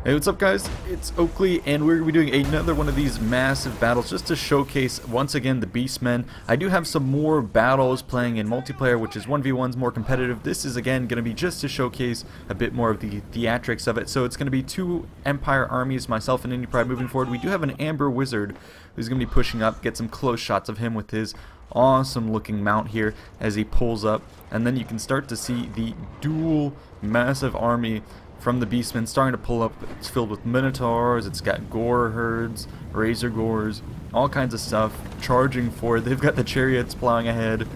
Hey, what's up guys? It's Oakley and we're going to be doing another one of these massive battles just to showcase once again the Beastmen. I do have some more battles playing in multiplayer, which is 1v1s, more competitive. This is again going to be just to showcase a bit more of the theatrics of it. So it's going to be two Empire armies, myself and Indie Pride moving forward. We do have an Amber Wizard who's going to be pushing up, get some close shots of him with his awesome looking mount here as he pulls up. And then you can start to see the dual massive army from the Beastmen starting to pull up. It's filled with Minotaurs, it's got Gore herds, Razor Gores, all kinds of stuff charging forward. They've got the chariots plowing ahead,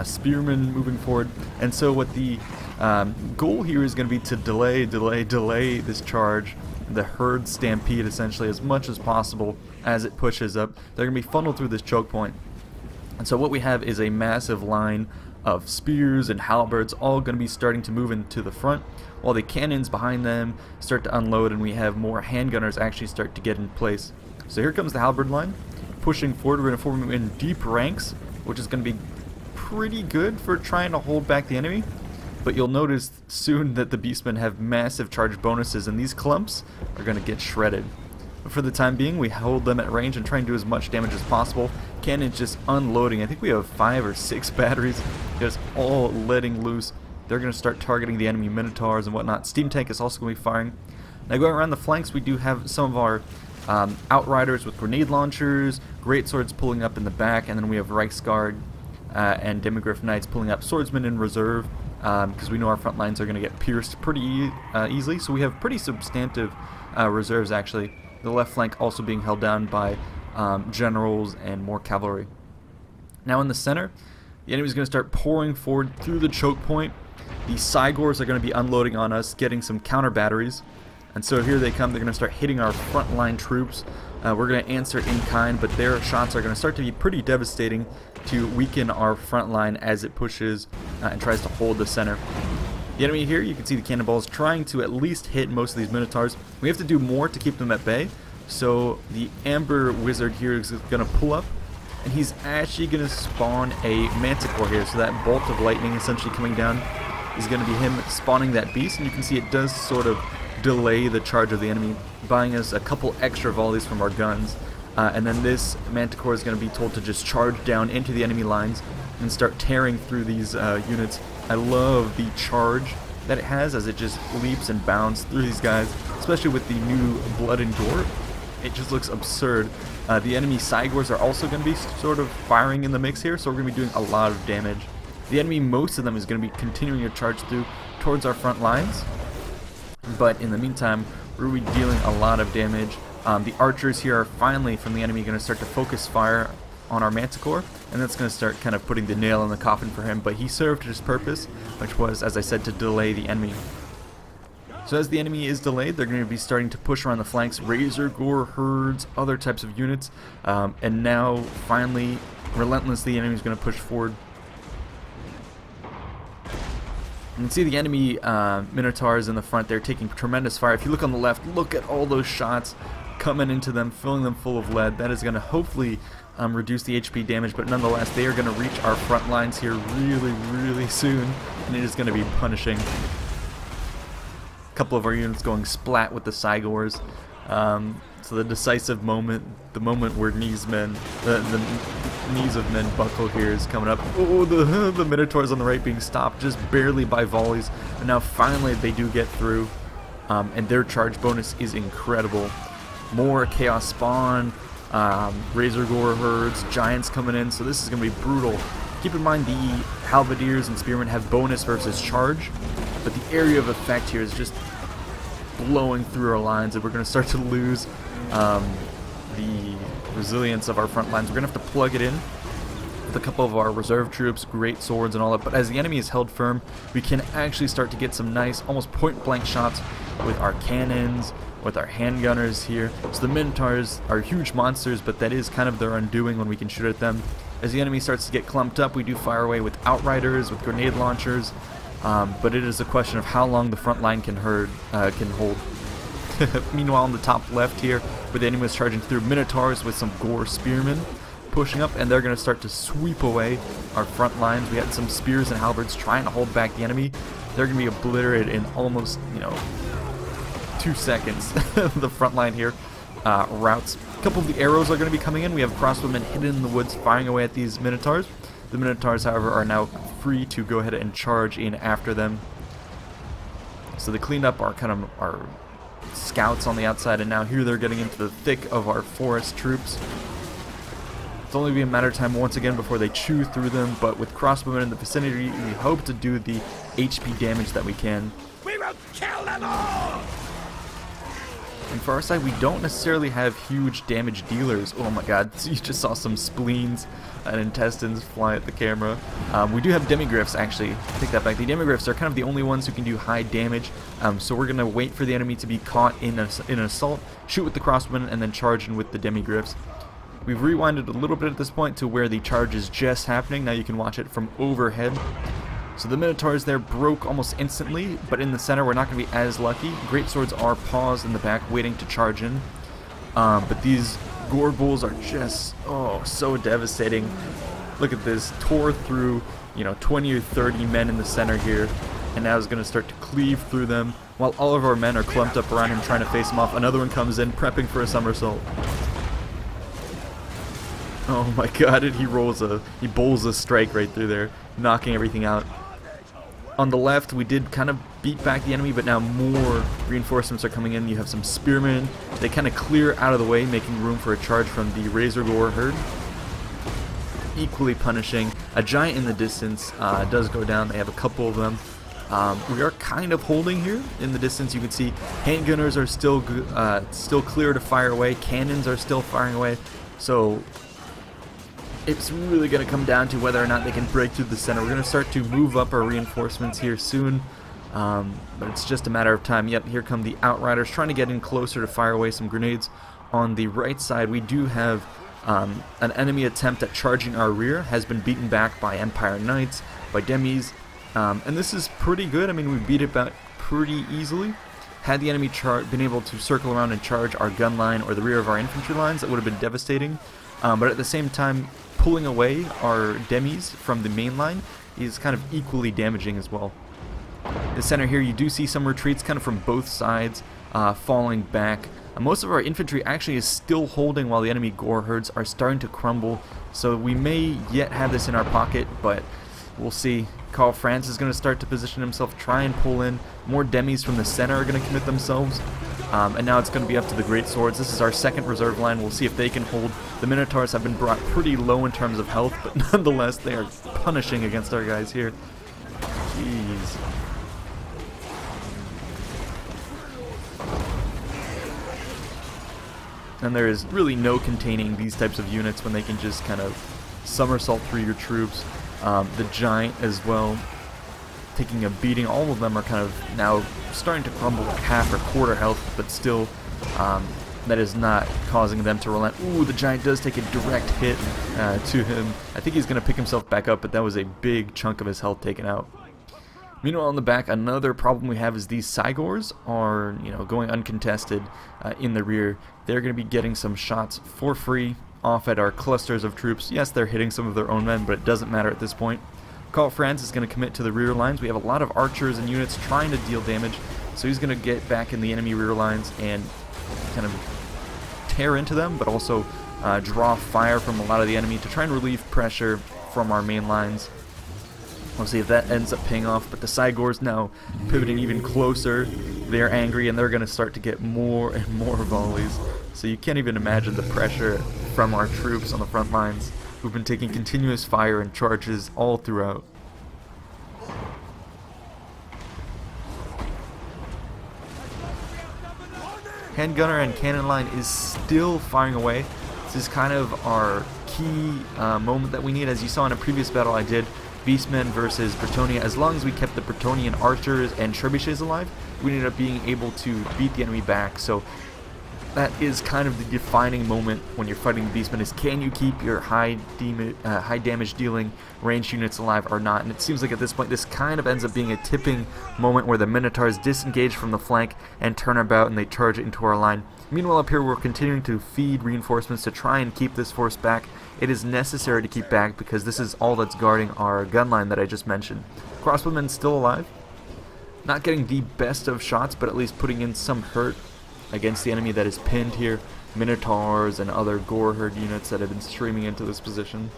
spearmen moving forward. And so what the goal here is going to be to delay this charge, the herd stampede essentially, as much as possible as it pushes up. They're going to be funneled through this choke point. And so what we have is a massive line of spears and halberds all going to be starting to move into the front, while the cannons behind them start to unload and we have more handgunners actually start to get in place. So here comes the halberd line pushing forward. We're going to form in deep ranks, which is going to be pretty good for trying to hold back the enemy. But you'll notice soon that the Beastmen have massive charge bonuses and these clumps are going to get shredded. But for the time being, we hold them at range and try and do as much damage as possible. Cannons just unloading. I think we have 5 or 6 batteries just all letting loose. They're going to start targeting the enemy Minotaurs and whatnot. Steam Tank is also going to be firing. Now going around the flanks, we do have some of our Outriders with grenade launchers, great swords pulling up in the back, and then we have Reichsguard and Demigryph Knights pulling up swordsmen in reserve, because we know our front lines are going to get pierced pretty easily. So we have pretty substantive reserves actually. The left flank also being held down by generals and more cavalry. Now in the center, the enemy is going to start pouring forward through the choke point. The Sigors are going to be unloading on us, getting some counter batteries. And so here they come. They're going to start hitting our frontline troops. We're going to answer in kind, but their shots are going to start to be pretty devastating to weaken our front line as it pushes and tries to hold the center. The enemy here, you can see the cannonballs trying to at least hit most of these Minotaurs. We have to do more to keep them at bay. So the Amber Wizard here is going to pull up, and he's actually going to spawn a Manticore here. So that bolt of lightning essentially coming down is going to be him spawning that beast, and you can see it does sort of delay the charge of the enemy, buying us a couple extra volleys from our guns. And then this Manticore is going to be told to just charge down into the enemy lines and start tearing through these units. I love the charge that it has as it just leaps and bounds through these guys, especially with the new blood and gore. It just looks absurd. The enemy Sigors are also going to be sort of firing in the mix here, so we're going to be doing a lot of damage. The enemy, most of them, is going to be continuing to charge through towards our front lines, but in the meantime, we're going to be dealing a lot of damage. The archers here are finally, from the enemy, going to start to focus fire on our Manticore, and that's going to start kind of putting the nail in the coffin for him, but he served his purpose, which was, as I said, to delay the enemy. So as the enemy is delayed, they're going to be starting to push around the flanks, Razor Gore herds, other types of units, and now finally, relentlessly, the enemy is going to push forward. You can see the enemy Minotaurs in the front. They're taking tremendous fire. If you look on the left, look at all those shots coming into them, filling them full of lead. That is going to hopefully reduce the HP damage, but nonetheless, they are going to reach our front lines here really soon, and it is going to be punishing. Couple of our units going splat with the Sigors. So the decisive moment, the moment where the knees of men buckle here is coming up. Oh, the Minotaurs on the right being stopped just barely by volleys, and now finally they do get through, and their charge bonus is incredible. More Chaos Spawn, Razor Gore herds, Giants coming in, so this is going to be brutal. Keep in mind the Halberdiers and Spearmen have bonus versus charge, but the area of effect here is just blowing through our lines, and we're going to start to lose the resilience of our front lines. We're going to have to plug it in with a couple of our reserve troops, great swords and all that, but as the enemy is held firm, we can actually start to get some nice, almost point-blank shots with our cannons, with our handgunners here. So the Minotaurs are huge monsters, but that is kind of their undoing when we can shoot at them. As the enemy starts to get clumped up, we do fire away with Outriders, with grenade launchers, but it is a question of how long the front line can hold. Meanwhile, on the top left here, where the enemy is charging through, Minotaurs with some Gore Spearmen pushing up, and they're going to start to sweep away our front lines. We had some spears and halberds trying to hold back the enemy. They're going to be obliterated in almost, 2 seconds. The front line here routes. A couple of the arrows are going to be coming in. We have crossbowmen hidden in the woods firing away at these Minotaurs. The Minotaurs, however, are now free to go ahead and charge in after them. So they cleaned up our scouts on the outside, and now here they're getting into the thick of our forest troops. It's only be a matter of time once again before they chew through them, but with crossbowmen in the vicinity, we hope to do the HP damage that we can. We will kill them all! And for our side, we don't necessarily have huge damage dealers. Oh my god, you just saw some spleens and intestines fly at the camera. We do have demigryphs, actually. Take that back. The demigryphs are kind of the only ones who can do high damage. So we're going to wait for the enemy to be caught in an assault, shoot with the crossbowmen, and then charge in with the demigryphs. We've rewinded a little bit at this point to where the charge is just happening. Now you can watch it from overhead. So the Minotaurs there broke almost instantly, but in the center we're not going to be as lucky. Greatswords are paused in the back waiting to charge in. But these gore bulls are just, oh, so devastating. Look at this, tore through, 20 or 30 men in the center here, and now is going to start to cleave through them, while all of our men are clumped up around him trying to face him off. Another one comes in, prepping for a somersault. Oh my god, and he bowls a strike right through there, knocking everything out. On the left, we did kind of beat back the enemy, but now more reinforcements are coming in. You have some spearmen. They kind of clear out of the way, making room for a charge from the Razor Gore herd. Equally punishing. A giant in the distance does go down. They have a couple of them. We are kind of holding here in the distance. You can see handgunners are still clear to fire away. Cannons are still firing away. So it's really going to come down to whether or not they can break through the center. We're going to start to move up our reinforcements here soon, but it's just a matter of time. Yep, here come the Outriders trying to get in closer to fire away some grenades. On the right side, we do have an enemy attempt at charging our rear. Has been beaten back by Empire Knights, by Demis, and this is pretty good. I mean, we beat it back pretty easily. Had the enemy been able to circle around and charge our gun line or the rear of our infantry lines, that would have been devastating. But at the same time, pulling away our demis from the main line is kind of equally damaging as well. In the center here, you do see some retreats kind of from both sides, falling back. Most of our infantry actually is still holding while the enemy gore herds are starting to crumble, so we may yet have this in our pocket, but we'll see. Karl Franz is going to start to position himself, try and pull in. More demis from the center are going to commit themselves. And now it's going to be up to the Greatswords. This is our second reserve line. We'll see if they can hold. The Minotaurs have been brought pretty low in terms of health, but nonetheless, they are punishing against our guys here. Jeez. And there is really no containing these types of units when they can just kind of somersault through your troops. The Giant as well, taking a beating. All of them are kind of now starting to crumble at half or quarter health, but still that is not causing them to relent. Ooh, the Giant does take a direct hit to him. I think he's going to pick himself back up, but that was a big chunk of his health taken out. Meanwhile, in the back, another problem we have is these Sigors are, going uncontested in the rear. They're going to be getting some shots for free off at our clusters of troops. Yes, they're hitting some of their own men, but it doesn't matter at this point. Karl Franz is going to commit to the rear lines. We have a lot of archers and units trying to deal damage, so he's going to get back in the enemy rear lines and kind of tear into them, but also draw fire from a lot of the enemy to try and relieve pressure from our main lines. We'll see if that ends up paying off, but the Sigors now pivoting even closer. They're angry and they're going to start to get more and more volleys. So you can't even imagine the pressure from our troops on the front lines who've been taking continuous fire and charges all throughout. Handgunner and cannon line is still firing away. This is kind of our key moment that we need. As you saw in a previous battle I did, Beastmen versus Bretonnia, as long as we kept the Bretonian archers and trebuchets alive, we ended up being able to beat the enemy back. So that is kind of the defining moment when you're fighting the Beastmen, is can you keep your high damage dealing ranged units alive or not. And it seems like at this point this kind of ends up being a tipping moment where the Minotaurs disengage from the flank and turn about and they charge into our line. Meanwhile, up here we're continuing to feed reinforcements to try and keep this force back. It is necessary to keep back because this is all that's guarding our gun line that I just mentioned. Crossbowmen still alive. Not getting the best of shots, but at least putting in some hurt against the enemy that is pinned here. Minotaurs and other gore herd units that have been streaming into this position.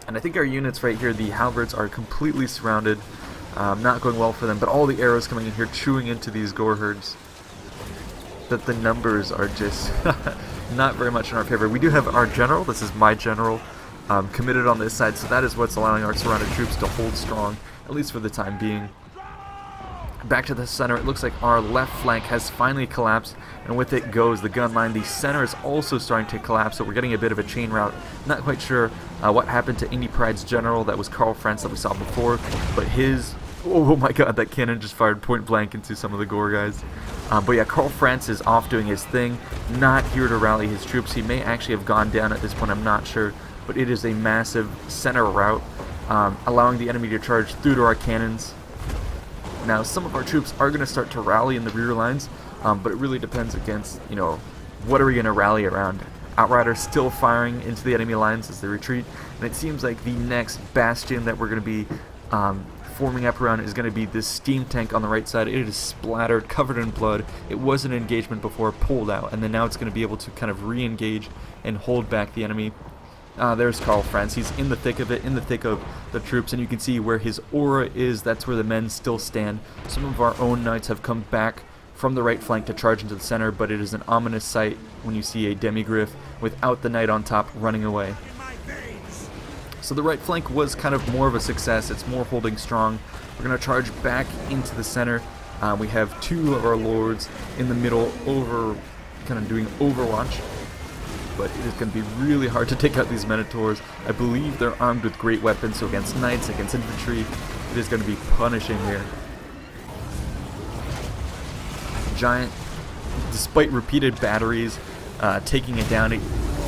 And I think our units right here, the halberds, are completely surrounded. Not going well for them, but all the arrows coming in here chewing into these gore herds. That the numbers are just not very much in our favor. We do have our general, this is my general, committed on this side, so that is what's allowing our surrounded troops to hold strong, at least for the time being. Back to the center, it looks like our left flank has finally collapsed, and with it goes the gun line. The center is also starting to collapse, so we're getting a bit of a chain route. Not quite sure what happened to Indy Pride's general, that was Karl Franz that we saw before, but his... Oh my god, that cannon just fired point blank into some of the gore guys. But yeah, Karl Franz is off doing his thing, not here to rally his troops. He may actually have gone down at this point, I'm not sure, but it is a massive center route, allowing the enemy to charge through to our cannons. Now, some of our troops are going to start to rally in the rear lines, but it really depends against, you know, what are we going to rally around. Outriders still firing into the enemy lines as they retreat, and it seems like the next bastion that we're going to be forming up around is going to be this steam tank on the right side. It is splattered, covered in blood. It was an engagement before, pulled out, and then now it's going to be able to kind of re-engage and hold back the enemy. There's Karl Franz. He's in the thick of it, in the thick of the troops, and you can see where his aura is. That's where the men still stand. Some of our own knights have come back from the right flank to charge into the center, but it is an ominous sight when you see a demigriff without the knight on top running away. So the right flank was kind of more of a success. It's more holding strong. We're going to charge back into the center. We have two of our lords in the middle kind of doing overwatch. But it is going to be really hard to take out these Minotaurs. I believe they're armed with great weapons, so against knights, against infantry, it is going to be punishing here. Giant, despite repeated batteries, taking it down, it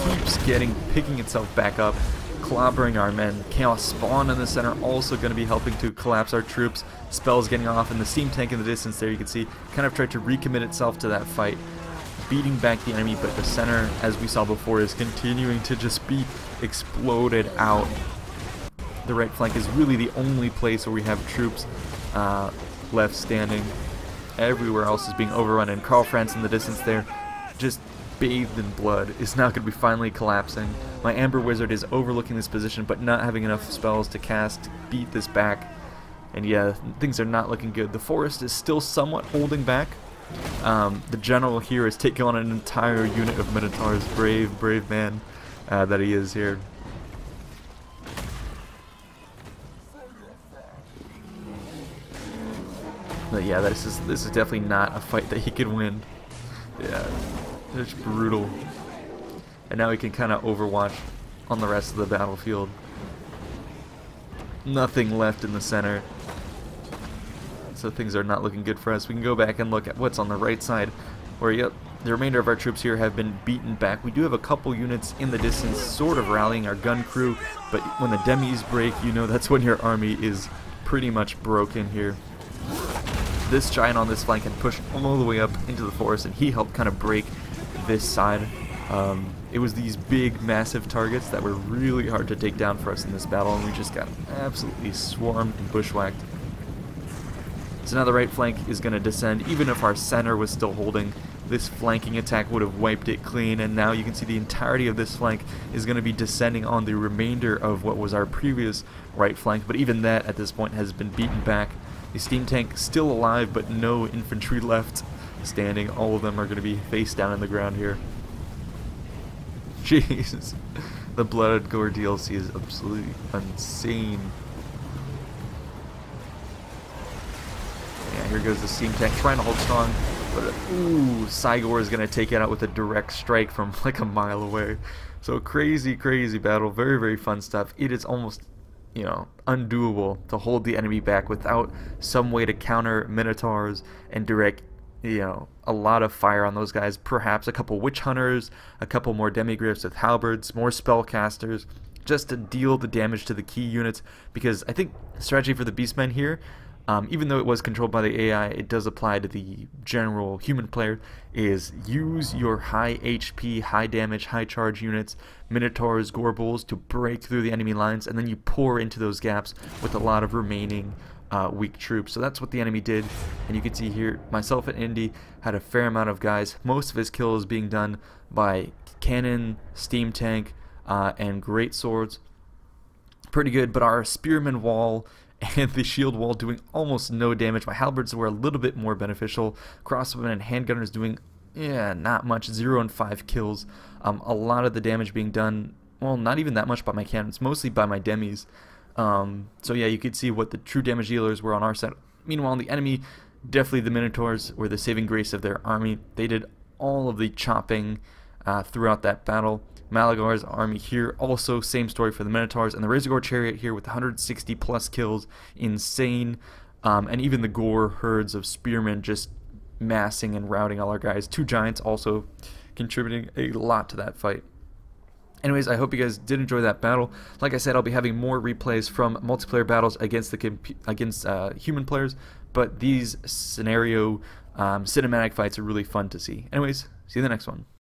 keeps picking itself back up, clobbering our men. Chaos Spawn in the center also going to be helping to collapse our troops. Spells getting off, and the steam tank in the distance there, you can see, kind of tried to recommit itself to that fight, beating back the enemy, but the center, as we saw before, is continuing to just be exploded out. The right flank is really the only place where we have troops left standing. Everywhere else is being overrun, and Karl Franz in the distance there, just bathed in blood, is now going to be finally collapsing. My Amber Wizard is overlooking this position, but not having enough spells to cast to beat this back. And yeah, things are not looking good. The forest is still somewhat holding back. The general here is taking on an entire unit of Minotaurs. Brave man that he is here. But yeah, this is definitely not a fight that he could win. Yeah, it's brutal. And now he can kind of overwatch on the rest of the battlefield. Nothing left in the center. So things are not looking good for us. We can go back and look at what's on the right side, where yep, the remainder of our troops here have been beaten back. We do have a couple units in the distance sort of rallying our gun crew, but when the demis break, you know that's when your army is pretty much broken here. This giant on this flank had pushed all the way up into the forest, and he helped kind of break this side. It was these big, massive targets that were really hard to take down for us in this battle, and we just got absolutely swarmed and bushwhacked. So now the right flank is going to descend. Even if our center was still holding, this flanking attack would have wiped it clean, and now you can see the entirety of this flank is going to be descending on the remainder of what was our previous right flank, but even that at this point has been beaten back. The steam tank still alive, but no infantry left standing. All of them are going to be face down in the ground here. Jeez, the Blood Gore DLC is absolutely insane. Yeah, here goes the steam tank trying to hold strong, but ooh, Sigmar is going to take it out with a direct strike from like a mile away. So crazy battle, very fun stuff. It is almost, you know, undoable to hold the enemy back without some way to counter Minotaurs and direct, you know, a lot of fire on those guys. Perhaps a couple witch hunters, a couple more demigriffs with halberds, more spellcasters, just to deal the damage to the key units. Because I think the strategy for the beastmen here, even though it was controlled by the AI, it does apply to the general human player, is use your high HP, high damage, high charge units, Minotaurs, Gorbulls, to break through the enemy lines, and then you pour into those gaps with a lot of remaining weak troops. So that's what the enemy did, and you can see here myself and Indy had a fair amount of guys. Most of his kills being done by cannon, steam tank, and great swords. Pretty good, but our spearman wall and the shield wall doing almost no damage. My halberds were a little bit more beneficial. Crossbowmen and handgunners doing not much, 0 and 5 kills. A lot of the damage being done, well, not even that much by my cannons, mostly by my demis. So yeah, you could see what the true damage dealers were on our side. Meanwhile, the enemy, definitely the Minotaurs were the saving grace of their army. They did all of the chopping throughout that battle. Malagar's army here, also same story for the Minotaurs, and the Razorgore chariot here with 160 plus kills, insane. And even the Gore herds of spearmen just massing and routing all our guys. 2 giants also contributing a lot to that fight. Anyways, I hope you guys did enjoy that battle. Like I said, I'll be having more replays from multiplayer battles against human players, but these scenario cinematic fights are really fun to see. Anyways, see you in the next one.